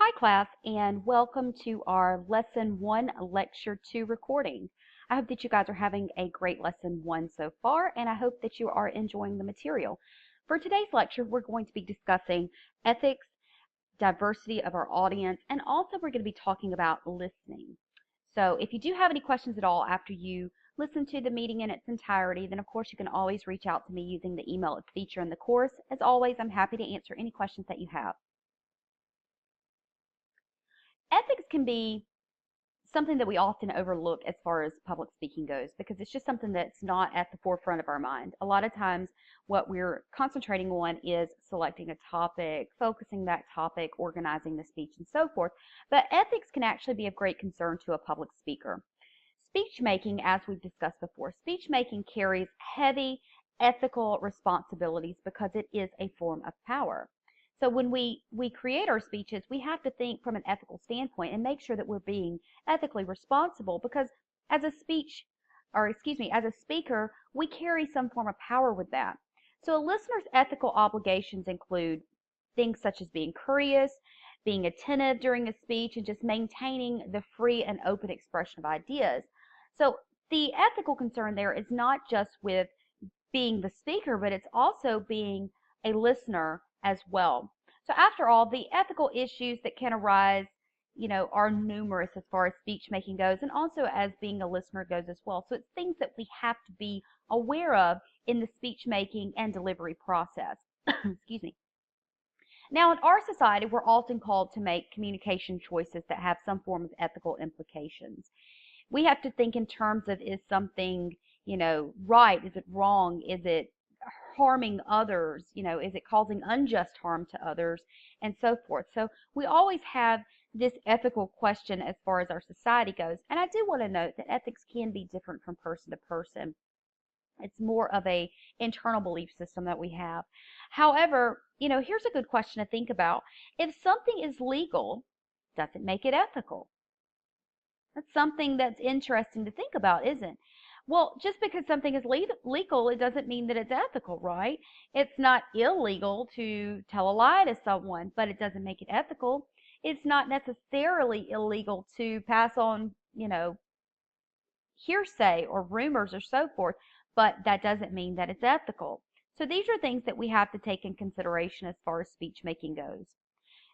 Hi class, and welcome to our Lesson 1 Lecture 2 recording. I hope that you guys are having a great Lesson 1 so far, and I hope that you are enjoying the material. For today's lecture, we're going to be discussing ethics, diversity of our audience, and also we're going to be talking about listening. So if you do have any questions at all after you listen to the meeting in its entirety, then of course you can always reach out to me using the email feature in the course. As always, I'm happy to answer any questions that you have. Ethics can be something that we often overlook as far as public speaking goes because it's just something that's not at the forefront of our mind. A lot of times what we're concentrating on is selecting a topic, focusing that topic, organizing the speech, and so forth. But ethics can actually be of great concern to a public speaker. Speech making, as we've discussed before, speech making carries heavy ethical responsibilities because it is a form of power. So when we create our speeches, we have to think from an ethical standpoint and make sure that we're being ethically responsible because as a as a speaker, we carry some form of power with that. So a listener's ethical obligations include things such as being courteous, being attentive during a speech, and just maintaining the free and open expression of ideas. So the ethical concern there is not just with being the speaker, but it's also being a listener as well. So after all, the ethical issues that can arise, are numerous as far as speech making goes and also as being a listener goes as well. So it's things that we have to be aware of in the speech making and delivery process. Excuse me. Now, in our society, we're often called to make communication choices that have some form of ethical implications. We have to think in terms of, is something, right? Is it wrong? Is it harming others? Is it causing unjust harm to others? And so forth. So we always have this ethical question as far as our society goes. And I do want to note that ethics can be different from person to person. It's more of a internal belief system that we have. However, here's a good question to think about. If something is legal, does it make it ethical? That's something that's interesting to think about, isn't it? Well, just because something is legal, it doesn't mean that it's ethical, right? It's not illegal to tell a lie to someone, but it doesn't make it ethical. It's not necessarily illegal to pass on, hearsay or rumors or so forth, but that doesn't mean that it's ethical. So these are things that we have to take in consideration as far as speech making goes.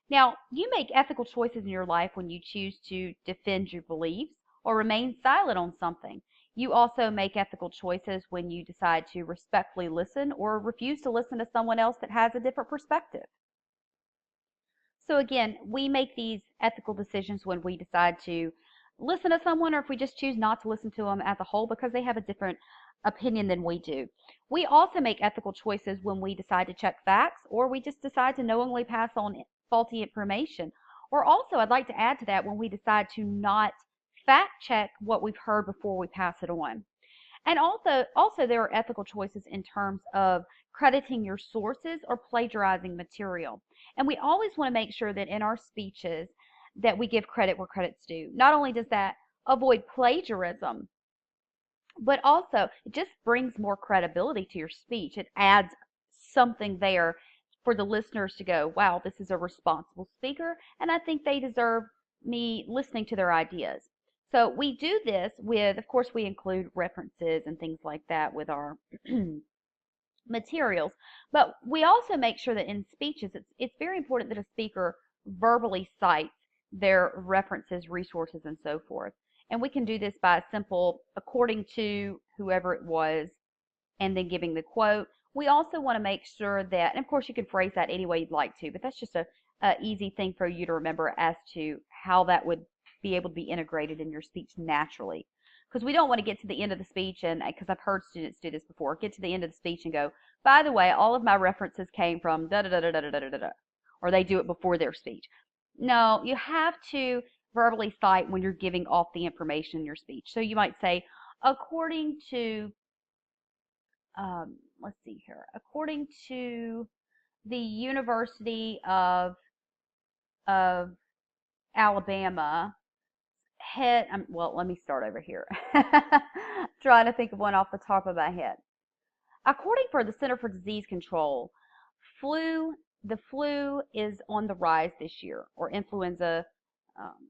Now, you make ethical choices in your life when you choose to defend your beliefs or remain silent on something. You also make ethical choices when you decide to respectfully listen or refuse to listen to someone else that has a different perspective. So again, we make these ethical decisions when we decide to listen to someone or if we just choose not to listen to them as a whole because they have a different opinion than we do. We also make ethical choices when we decide to check facts or we just decide to knowingly pass on faulty information. Or also, I'd like to add to that when we decide to not fact check what we've heard before we pass it on. And also there are ethical choices in terms of crediting your sources or plagiarizing material. And we always want to make sure that in our speeches that we give credit where credit's due. Not only does that avoid plagiarism, but also it just brings more credibility to your speech. It adds something there for the listeners to go, wow, this is a responsible speaker, and I think they deserve me listening to their ideas. So we do this with, of course, we include references and things like that with our materials, but we also make sure that in speeches, it's very important that a speaker verbally cites their references, resources, and so forth. And we can do this by a simple according to whoever it was and then giving the quote. We also want to make sure that, and of course you can phrase that any way you'd like to, but that's just a easy thing for you to remember as to how that would be able to be integrated in your speech naturally. Because we don't want to get to the end of the speech, and because I've heard students do this before, get to the end of the speech and go, by the way, all of my references came from da da da da da da da da, or they do it before their speech. No, you have to verbally cite when you're giving off the information in your speech. So you might say, according to, let's see here, according to the University of Alabama, well, let me start over here. Trying to think of one off the top of my head. According for the Center for Disease Control, flu the flu is on the rise this year, or influenza um,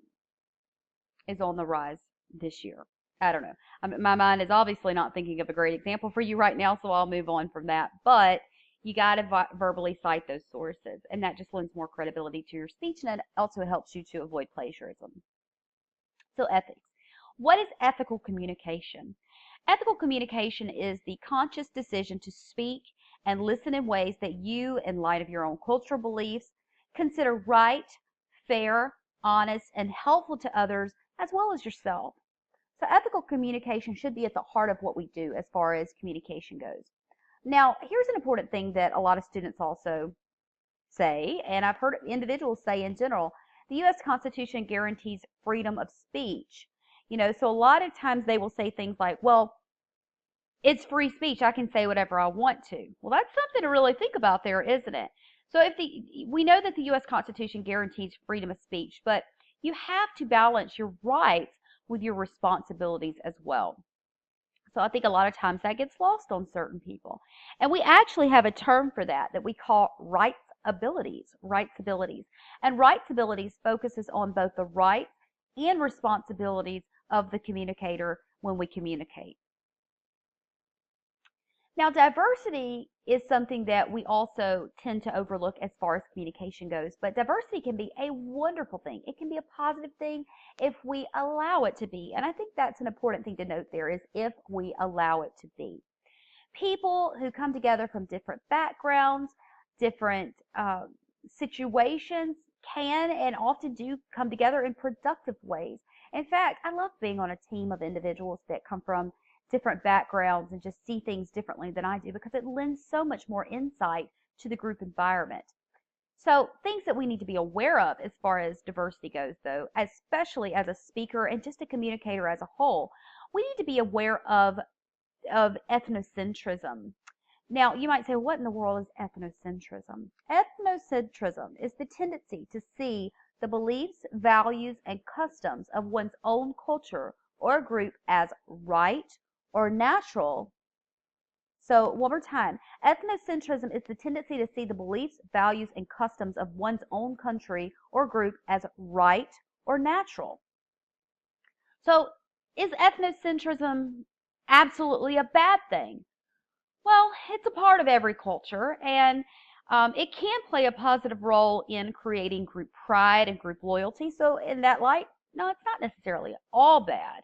is on the rise this year. I don't know. My mind is obviously not thinking of a great example for you right now, so I'll move on from that. But you got to verbally cite those sources, and that just lends more credibility to your speech, and it also helps you to avoid plagiarism. So ethics. What is ethical communication? Ethical communication is the conscious decision to speak and listen in ways that you, in light of your own cultural beliefs, consider right, fair, honest, and helpful to others as well as yourself. So ethical communication should be at the heart of what we do as far as communication goes. Now, here's an important thing that a lot of students also say, and I've heard individuals say in general, the U.S. Constitution guarantees freedom of speech. So a lot of times they will say things like, well, it's free speech. I can say whatever I want to. Well, that's something to really think about there, isn't it? So we know that the U.S. Constitution guarantees freedom of speech, but you have to balance your rights with your responsibilities as well. So I think a lot of times that gets lost on certain people. And we actually have a term for that we call rights abilities. And rights abilities focuses on both the rights and responsibilities of the communicator when we communicate. Now, diversity is something that we also tend to overlook as far as communication goes, but diversity can be a wonderful thing. It can be a positive thing if we allow it to be. And I think that's an important thing to note there is if we allow it to be. People who come together from different backgrounds, different situations can and often do come together in productive ways. In fact, I love being on a team of individuals that come from different backgrounds and just see things differently than I do because it lends so much more insight to the group environment. So things that we need to be aware of as far as diversity goes, though, especially as a speaker and just a communicator as a whole, we need to be aware of ethnocentrism. Now, you might say, what in the world is ethnocentrism? Ethnocentrism is the tendency to see the beliefs, values, and customs of one's own culture or group as right or natural. So one more time, ethnocentrism is the tendency to see the beliefs, values, and customs of one's own country or group as right or natural. So is ethnocentrism absolutely a bad thing? Well, it's a part of every culture, and it can play a positive role in creating group pride and group loyalty. So in that light, no, it's not necessarily all bad.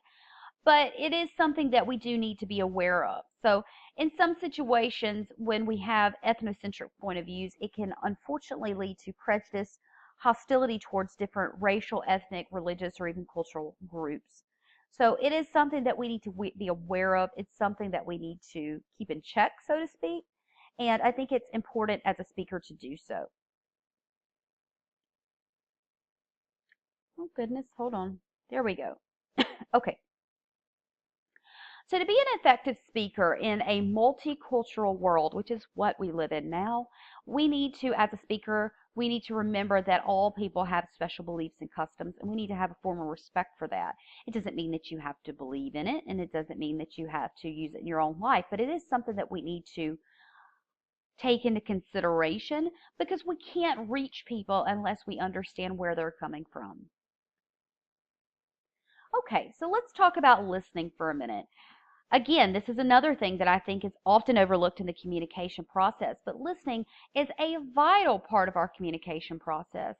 But it is something that we do need to be aware of. So in some situations, when we have ethnocentric point of views, it can unfortunately lead to prejudice, hostility towards different racial, ethnic, religious, or even cultural groups. So it is something that we need to be aware of. It's something that we need to keep in check, so to speak. And I think it's important as a speaker to do so. Oh, goodness, hold on. There we go. Okay. So to be an effective speaker in a multicultural world, which is what we live in now, we need to, as a speaker, we need to remember that all people have special beliefs and customs, and we need to have a form of respect for that. It doesn't mean that you have to believe in it, and it doesn't mean that you have to use it in your own life, but it is something that we need to take into consideration because we can't reach people unless we understand where they're coming from. Okay, so let's talk about listening for a minute. Again, this is another thing that I think is often overlooked in the communication process, but listening is a vital part of our communication process.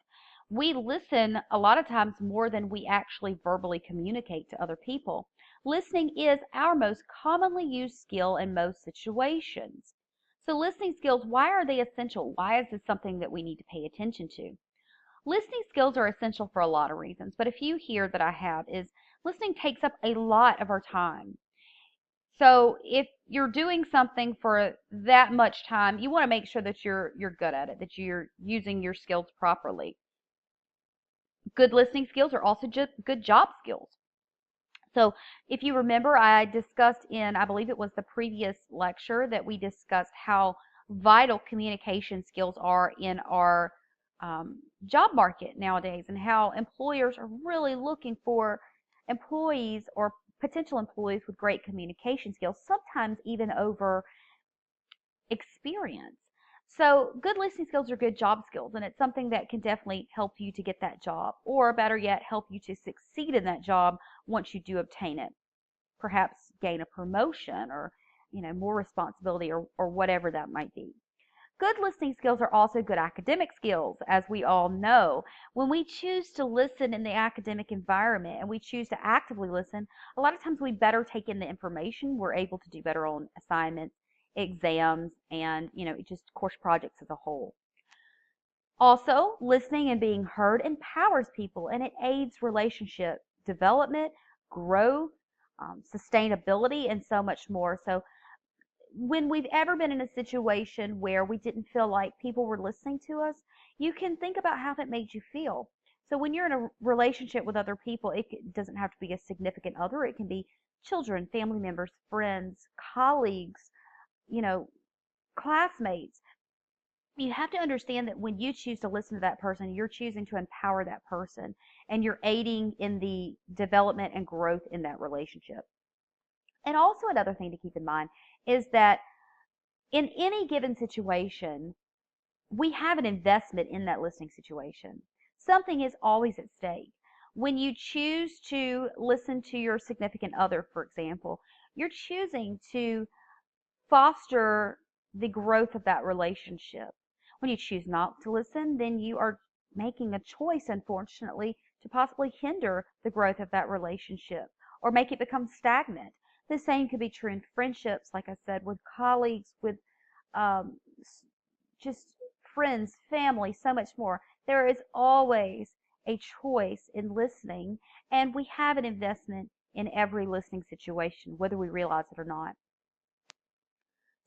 We listen a lot of times more than we actually verbally communicate to other people. Listening is our most commonly used skill in most situations. So listening skills, why are they essential? Why is this something that we need to pay attention to? Listening skills are essential for a lot of reasons, but a few here that I have is listening takes up a lot of our time. So if you're doing something for that much time, you want to make sure that you're good at it, that you're using your skills properly. Good listening skills are also just good job skills. So if you remember, I discussed in, I believe it was the previous lecture, that we discussed how vital communication skills are in our job market nowadays, and how employers are really looking for employees or potential employees with great communication skills, sometimes even over experience. So good listening skills are good job skills, and it's something that can definitely help you to get that job, or better yet, help you to succeed in that job once you do obtain it. Perhaps gain a promotion or, more responsibility or whatever that might be. Good listening skills are also good academic skills, as we all know. When we choose to listen in the academic environment and we choose to actively listen, a lot of times we better take in the information. We're able to do better on assignments, exams, and, just course projects as a whole. Also, listening and being heard empowers people and it aids relationship development, growth, sustainability, and so much more. So when we've ever been in a situation where we didn't feel like people were listening to us, you can think about how that made you feel. So when you're in a relationship with other people, it doesn't have to be a significant other. It can be children, family members, friends, colleagues, you know, classmates. You have to understand that when you choose to listen to that person, you're choosing to empower that person and you're aiding in the development and growth in that relationship. And also another thing to keep in mind is that in any given situation, we have an investment in that listening situation. Something is always at stake. When you choose to listen to your significant other, for example, you're choosing to foster the growth of that relationship. When you choose not to listen, then you are making a choice, unfortunately, to possibly hinder the growth of that relationship or make it become stagnant. The same could be true in friendships, like I said, with colleagues, with um, just friends, family, so much more. There is always a choice in listening, and we have an investment in every listening situation, whether we realize it or not.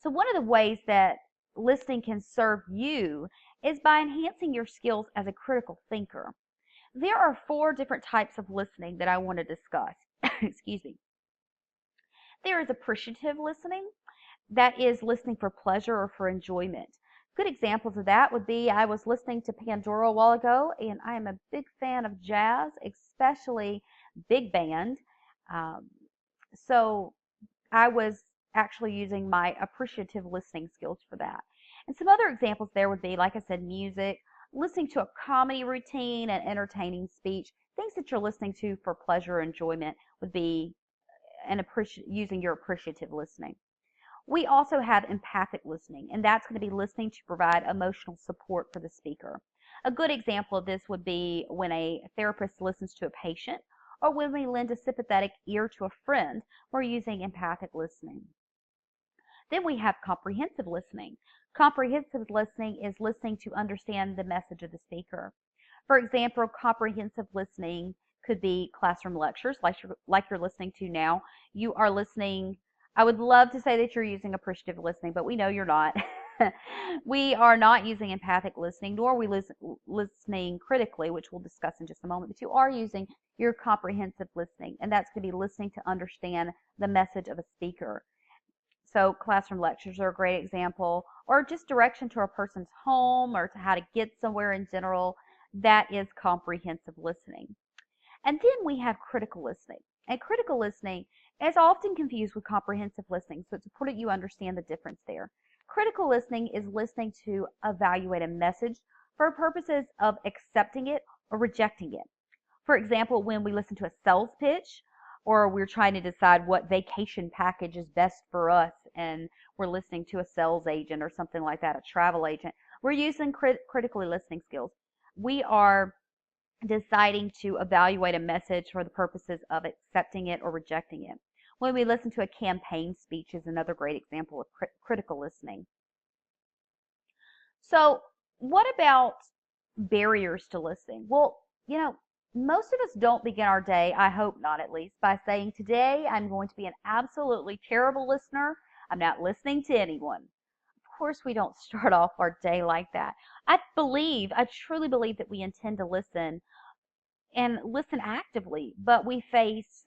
So one of the ways that listening can serve you is by enhancing your skills as a critical thinker. There are 4 different types of listening that I want to discuss. Excuse me. There is appreciative listening. That is listening for pleasure or for enjoyment. Good examples of that would be I was listening to Pandora a while ago, and I am a big fan of jazz, especially big band. Um, so I was actually using my appreciative listening skills for that. And some other examples there would be, like I said, music, listening to a comedy routine, and entertaining speech. Things that you're listening to for pleasure or enjoyment would be using your appreciative listening. We also have empathic listening, and that's going to be listening to provide emotional support for the speaker. A good example of this would be when a therapist listens to a patient or when we lend a sympathetic ear to a friend. We're using empathic listening. Then we have comprehensive listening. Comprehensive listening is listening to understand the message of the speaker. For example, comprehensive listening could be classroom lectures like you're listening to now. You are listening. I would love to say that you're using appreciative listening, but we know you're not. We are not using empathic listening, nor are we listening critically, which we'll discuss in just a moment, but you are using your comprehensive listening, and that's going to be listening to understand the message of a speaker. So classroom lectures are a great example, or just direction to a person's home or to how to get somewhere in general. That is comprehensive listening. And then we have critical listening. And critical listening is often confused with comprehensive listening, so it's important you understand the difference there. Critical listening is listening to evaluate a message for purposes of accepting it or rejecting it. For example, when we listen to a sales pitch or we're trying to decide what vacation package is best for us and we're listening to a sales agent or something like that, a travel agent, we're using critically listening skills. We are deciding to evaluate a message for the purposes of accepting it or rejecting it. When we listen to a campaign speech is another great example of critical listening. So what about barriers to listening? Well, most of us don't begin our day, I hope not at least, by saying, today I'm going to be an absolutely terrible listener. I'm not listening to anyone. Of course, we don't start off our day like that. I truly believe that we intend to listen and listen actively, but we face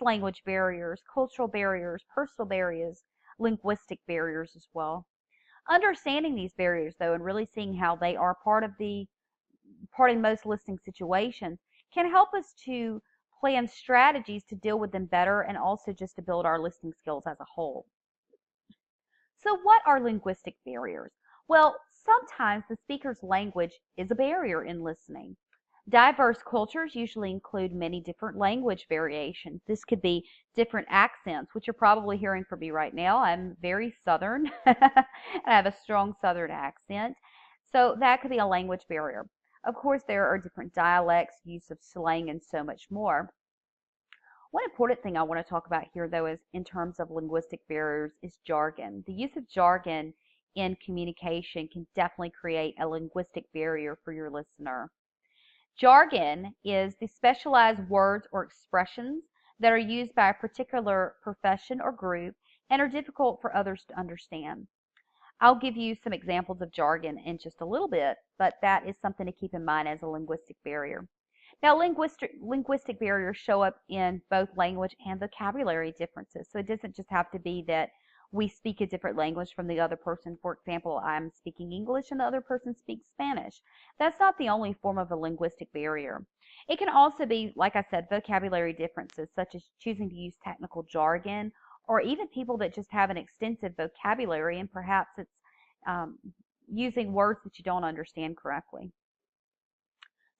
language barriers, cultural barriers, personal barriers, linguistic barriers as well. Understanding these barriers, though, and really seeing how they are part in most listening situations can help us to plan strategies to deal with them better and also just to build our listening skills as a whole. So what are linguistic barriers? Well, sometimes the speaker's language is a barrier in listening. Diverse cultures usually include many different language variations. This could be different accents, which you're probably hearing from me right now. I'm very Southern. I have a strong Southern accent. So that could be a language barrier. Of course, there are different dialects, use of slang, and so much more. One important thing I want to talk about here, though, is in terms of linguistic barriers, is jargon. The use of jargon in communication can definitely create a linguistic barrier for your listener. Jargon is the specialized words or expressions that are used by a particular profession or group and are difficult for others to understand. I'll give you some examples of jargon in just a little bit, but that is something to keep in mind as a linguistic barrier. Now, linguistic barriers show up in both language and vocabulary differences. So it doesn't just have to be that we speak a different language from the other person. For example, I'm speaking English and the other person speaks Spanish. That's not the only form of a linguistic barrier. It can also be, like I said, vocabulary differences, such as choosing to use technical jargon, or even people that just have an extensive vocabulary and perhaps it's um, using words that you don't understand correctly.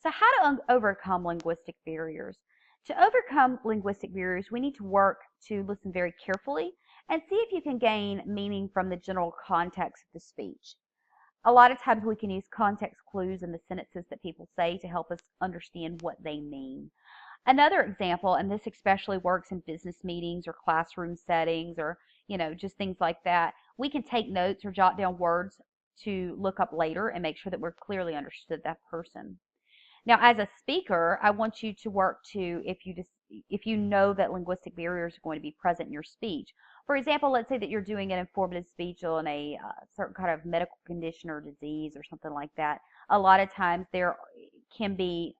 So how to overcome linguistic barriers? To overcome linguistic barriers, we need to work to listen very carefully and see if you can gain meaning from the general context of the speech. A lot of times we can use context clues in the sentences that people say to help us understand what they mean. Another example, and this especially works in business meetings or classroom settings or, just things like that, we can take notes or jot down words to look up later and make sure that we're clearly understood that person. Now, as a speaker, I want you to work to, if you know that linguistic barriers are going to be present in your speech. For example, let's say that you're doing an informative speech on a certain kind of medical condition or disease or something like that. A lot of times there can be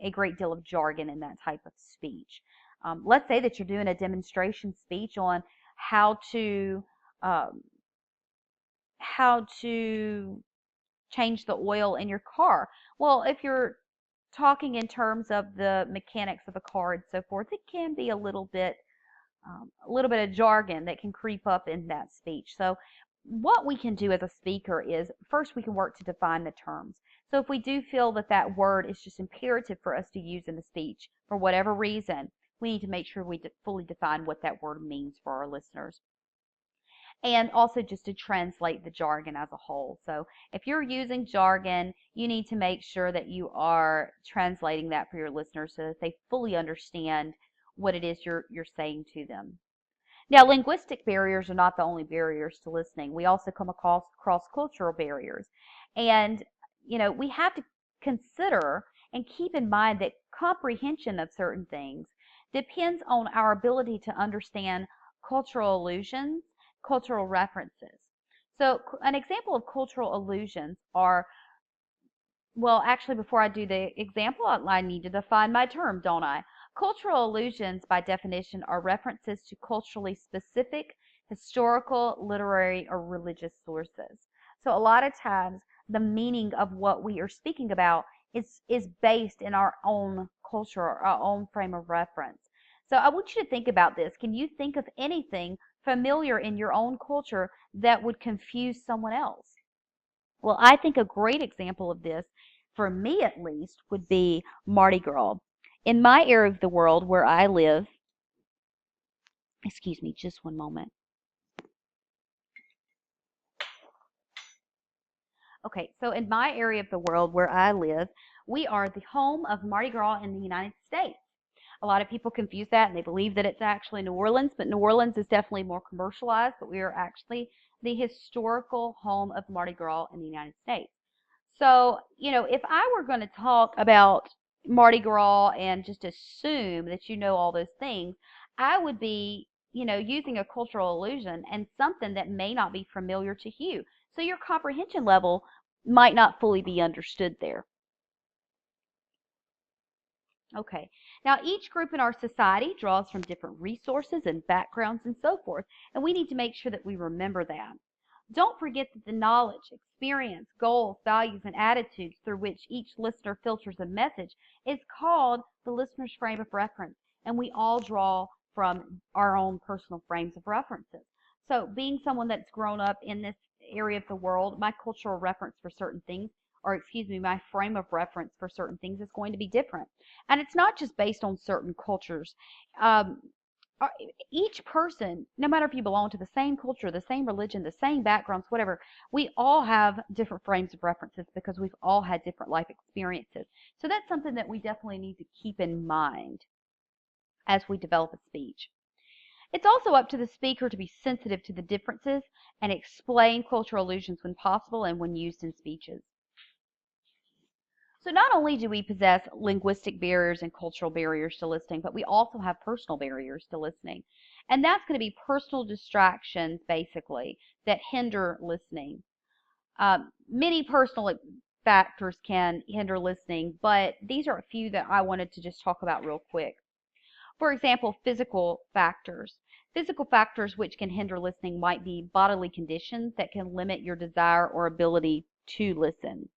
a great deal of jargon in that type of speech. Let's say that you're doing a demonstration speech on how to um, how to change the oil in your car. Well, if you're talking in terms of the mechanics of a car and so forth, it can be a little bit of jargon that can creep up in that speech. So what we can do as a speaker is first we can work to define the terms. So if we do feel that that word is just imperative for us to use in the speech for whatever reason, we need to make sure we fully define what that word means for our listeners, and also just to translate the jargon as a whole. So if you're using jargon, you need to make sure that you are translating that for your listeners so that they fully understand what it is you're saying to them. Now, linguistic barriers are not the only barriers to listening. We also come across cross-cultural barriers. And, we have to consider and keep in mind that comprehension of certain things depends on our ability to understand cultural allusions, cultural references. So, an example of cultural allusions are, well, actually, before I do the example, I need to define my term, don't I? Cultural allusions, by definition, are references to culturally specific, historical, literary, or religious sources. So a lot of times, the meaning of what we are speaking about is based in our own culture, or our own frame of reference. So I want you to think about this. Can you think of anything familiar in your own culture that would confuse someone else? Well, I think a great example of this, for me at least, would be Mardi Gras. In my area of the world where I live, excuse me, just one moment. Okay, so in my area of the world where I live, we are the home of Mardi Gras in the United States. A lot of people confuse that and they believe that it's actually New Orleans, but New Orleans is definitely more commercialized, but we are actually the historical home of Mardi Gras in the United States. So, if I were going to talk about Mardi Gras and just assume that you know all those things, I would be, using a cultural illusion and something that may not be familiar to you. So your comprehension level might not fully be understood there. Okay, now each group in our society draws from different resources and backgrounds and so forth, and we need to make sure that we remember that. Don't forget that the knowledge, experience, goals, values, and attitudes through which each listener filters a message is called the listener's frame of reference, and we all draw from our own personal frames of references. So being someone that's grown up in this area of the world, my cultural reference for certain things, or excuse me, my frame of reference for certain things is going to be different. And it's not just based on certain cultures. Um, each person, no matter if you belong to the same culture, the same religion, the same backgrounds, whatever, we all have different frames of references because we've all had different life experiences. So that's something that we definitely need to keep in mind as we develop a speech. It's also up to the speaker to be sensitive to the differences and explain cultural allusions when possible and when used in speeches. So not only do we possess linguistic barriers and cultural barriers to listening, but we also have personal barriers to listening. And that's going to be personal distractions, basically, that hinder listening. Many personal factors can hinder listening, but these are a few that I wanted to just talk about real quick. For example, physical factors. Physical factors which can hinder listening might be bodily conditions that can limit your desire or ability to listen.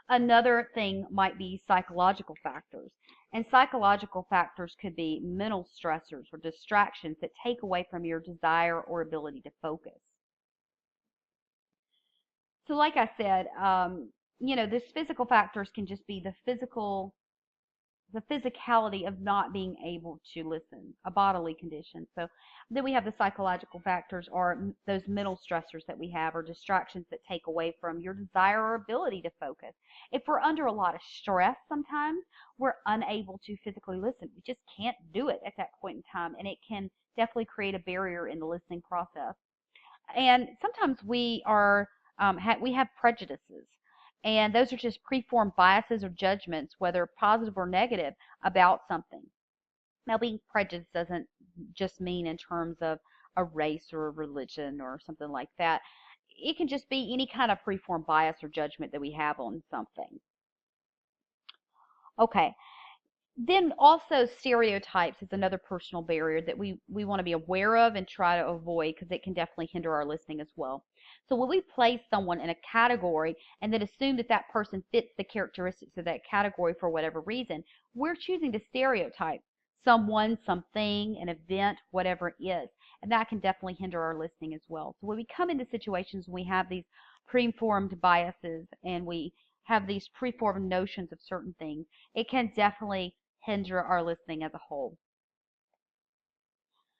Another thing might be psychological factors. And psychological factors could be mental stressors or distractions that take away from your desire or ability to focus. So like I said, this physical factors can just be the physicality of not being able to listen, a bodily condition. So then we have the psychological factors, or those mental stressors that we have, or distractions that take away from your desire or ability to focus. If we're under a lot of stress sometimes, we're unable to physically listen. We just can't do it at that point in time, and it can definitely create a barrier in the listening process. And sometimes we have prejudices, and those are just preformed biases or judgments, whether positive or negative, about something. Now, being prejudiced doesn't just mean in terms of a race or a religion or something like that. It can just be any kind of preformed bias or judgment that we have on something. Okay. Then also stereotypes is another personal barrier that we want to be aware of and try to avoid, because it can definitely hinder our listening as well. So when we place someone in a category and then assume that that person fits the characteristics of that category for whatever reason, we're choosing to stereotype someone, something, an event, whatever it is. And that can definitely hinder our listening as well. So when we come into situations when we have these preformed biases and we have these preformed notions of certain things, it can definitely hinder our listening as a whole.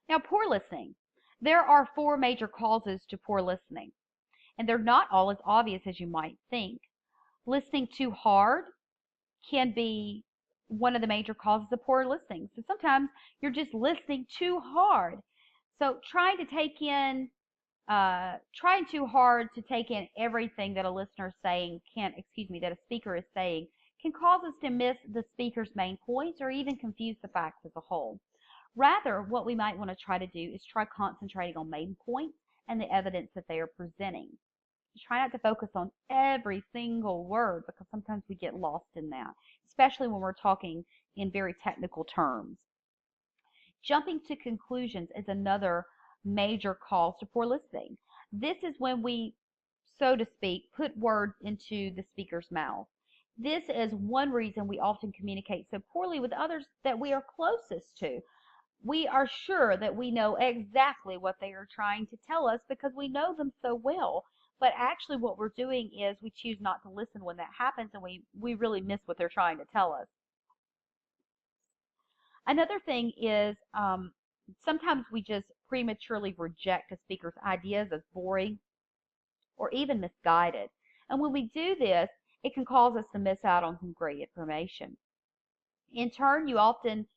Now, poor listening. There are 4 major causes to poor listening, and they're not all as obvious as you might think. Listening too hard can be one of the major causes of poor listening. So sometimes you're just listening too hard. So trying too hard to take in everything that a listener is saying that a speaker is saying can cause us to miss the speaker's main points or even confuse the facts as a whole. Rather, what we might want to try to do is try concentrating on main points and the evidence that they are presenting. Try not to focus on every single word, because sometimes we get lost in that, especially when we're talking in very technical terms. Jumping to conclusions is another major cause to poor listening. This is when we, so to speak, put words into the speaker's mouth. This is one reason we often communicate so poorly with others that we are closest to. We are sure that we know exactly what they are trying to tell us because we know them so well. But actually what we're doing is we choose not to listen when that happens, and we really miss what they're trying to tell us. Another thing is sometimes we just prematurely reject a speaker's ideas as boring or even misguided. And when we do this, it can cause us to miss out on some great information. In turn, you often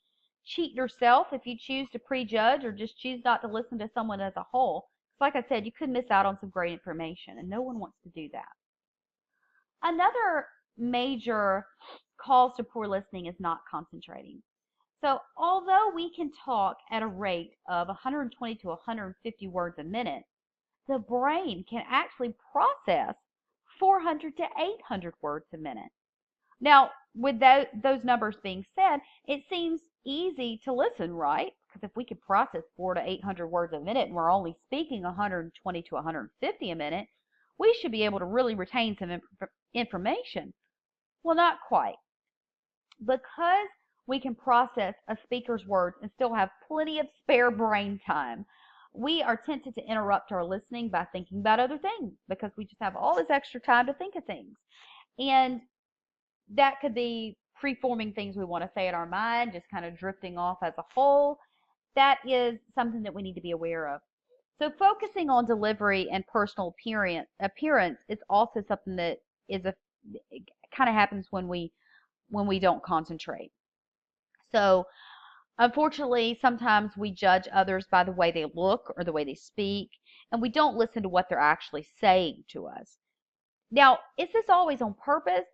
cheat yourself if you choose to prejudge or just choose not to listen to someone as a whole. Like I said, you could miss out on some great information, and no one wants to do that. Another major cause to poor listening is not concentrating. So although we can talk at a rate of 120 to 150 words a minute, the brain can actually process 400 to 800 words a minute. Now, with those numbers being said, it seems easy to listen, right? Because if we could process 400 to 800 words a minute and we're only speaking 120 to 150 a minute, we should be able to really retain some information. Well, not quite. Because we can process a speaker's words and still have plenty of spare brain time, we are tempted to interrupt our listening by thinking about other things because we just have all this extra time to think of things. And that could be preforming things we want to say in our mind, just kind of drifting off as a whole. That is something that we need to be aware of. So focusing on delivery and personal appearance is also something that is kind of happens when we don't concentrate. So unfortunately, sometimes we judge others by the way they look or the way they speak, and we don't listen to what they're actually saying to us. Now, is this always on purpose?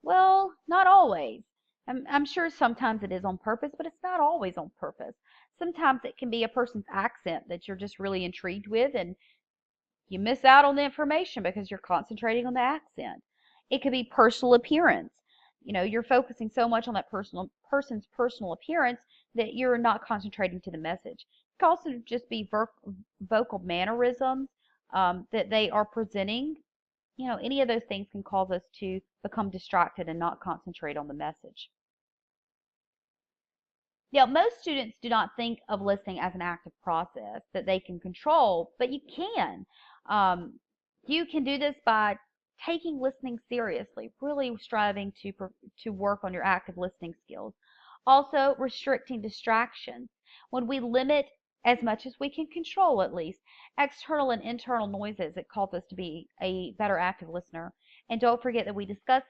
Well, not always. I'm sure sometimes it is on purpose, but it's not always on purpose. Sometimes it can be a person's accent that you're just really intrigued with, and you miss out on the information because you're concentrating on the accent. It could be personal appearance. You're focusing so much on that person's personal appearance that you're not concentrating to the message. It could also just be vocal mannerisms that they are presenting. Any of those things can cause us to become distracted and not concentrate on the message. Now, most students do not think of listening as an active process that they can control, but you can. You can do this by taking listening seriously, really striving to work on your active listening skills. Also, restricting distractions. When we limit as much as we can control, at least, external and internal noises, it calls us to be a better active listener. And don't forget that we discuss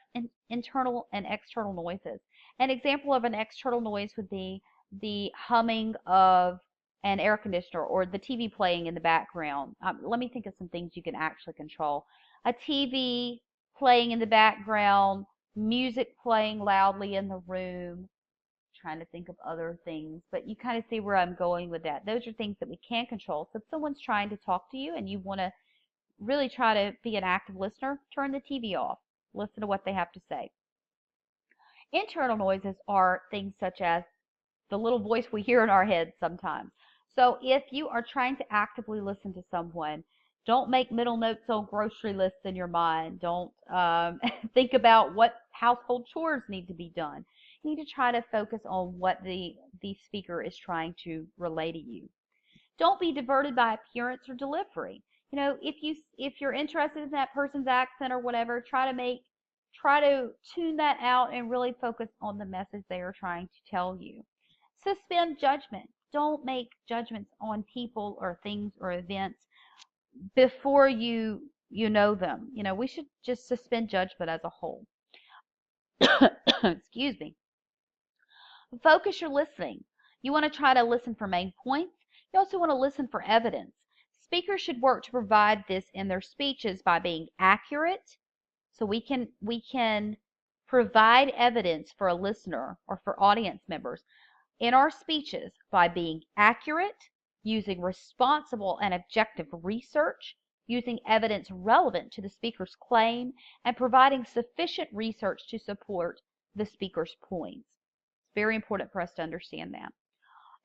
internal and external noises. An example of an external noise would be the humming of an air conditioner or the TV playing in the background. Let me think of some things you can actually control. A TV playing in the background, music playing loudly in the room. Trying to think of other things, but you kind of see where I'm going with that. Those are things that we can control. So if someone's trying to talk to you and you want to really try to be an active listener, turn the TV off. Listen to what they have to say. Internal noises are things such as the little voice we hear in our heads sometimes. So if you are trying to actively listen to someone, don't make mental notes on grocery lists in your mind. Don't think about what household chores need to be done. You need to try to focus on what the speaker is trying to relay to you. Don't be diverted by appearance or delivery. If you're interested in that person's accent or whatever, try to tune that out and really focus on the message they are trying to tell you. Suspend judgment. Don't make judgments on people or things or events before you know them. We should just suspend judgment as a whole. Excuse me. Focus your listening. You want to try to listen for main points. You also want to listen for evidence. Speakers should work to provide this in their speeches by being accurate. So we can provide evidence for a listener or for audience members in our speeches by being accurate, using responsible and objective research, using evidence relevant to the speaker's claim, and providing sufficient research to support the speaker's points. It's very important for us to understand that.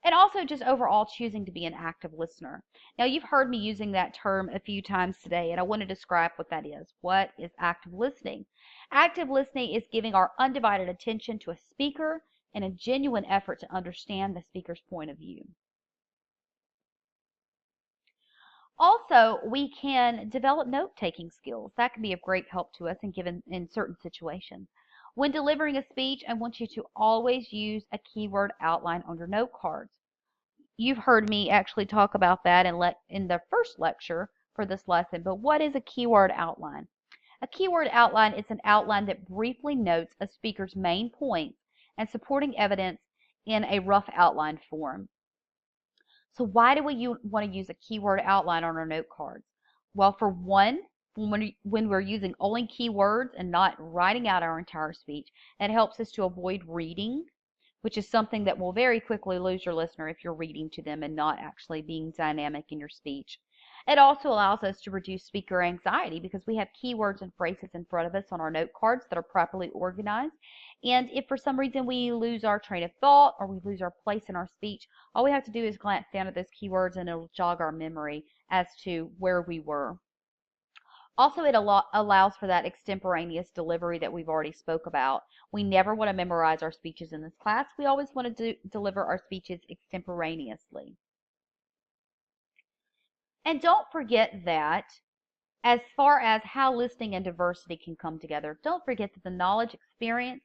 And also just overall choosing to be an active listener. Now, you've heard me using that term a few times today, and I want to describe what that is. What is active listening? Active listening is giving our undivided attention to a speaker in a genuine effort to understand the speaker's point of view. Also, we can develop note-taking skills. That can be of great help to us in certain situations. When delivering a speech, I want you to always use a keyword outline on your note cards. You've heard me actually talk about that in the first lecture for this lesson, but what is a keyword outline? A keyword outline is an outline that briefly notes a speaker's main points and supporting evidence in a rough outline form. So why do we want to use a keyword outline on our note cards? Well, for one, when we're using only keywords and not writing out our entire speech, it helps us to avoid reading, which is something that will very quickly lose your listener if you're reading to them and not actually being dynamic in your speech. It also allows us to reduce speaker anxiety because we have keywords and phrases in front of us on our note cards that are properly organized. And if for some reason we lose our train of thought or we lose our place in our speech, all we have to do is glance down at those keywords and it'll jog our memory as to where we were. Also, it allows for that extemporaneous delivery that we've already spoke about. We never want to memorize our speeches in this class. We always want to deliver our speeches extemporaneously. And don't forget that as far as how listening and diversity can come together, don't forget that the knowledge, experience,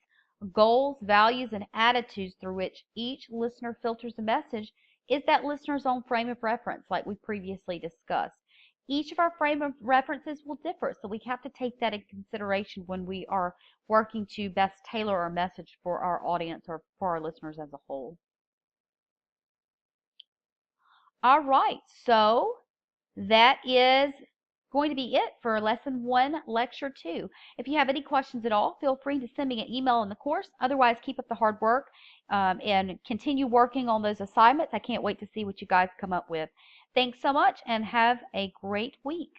goals, values, and attitudes through which each listener filters a message is that listener's own frame of reference, like we previously discussed. Each of our frame of references will differ, so we have to take that in consideration when we are working to best tailor our message for our audience or for our listeners as a whole. All right, so that is going to be it for lesson 1, lecture 2. If you have any questions at all, feel free to send me an email in the course. Otherwise, keep up the hard work and continue working on those assignments. I can't wait to see what you guys come up with. Thanks so much and have a great week.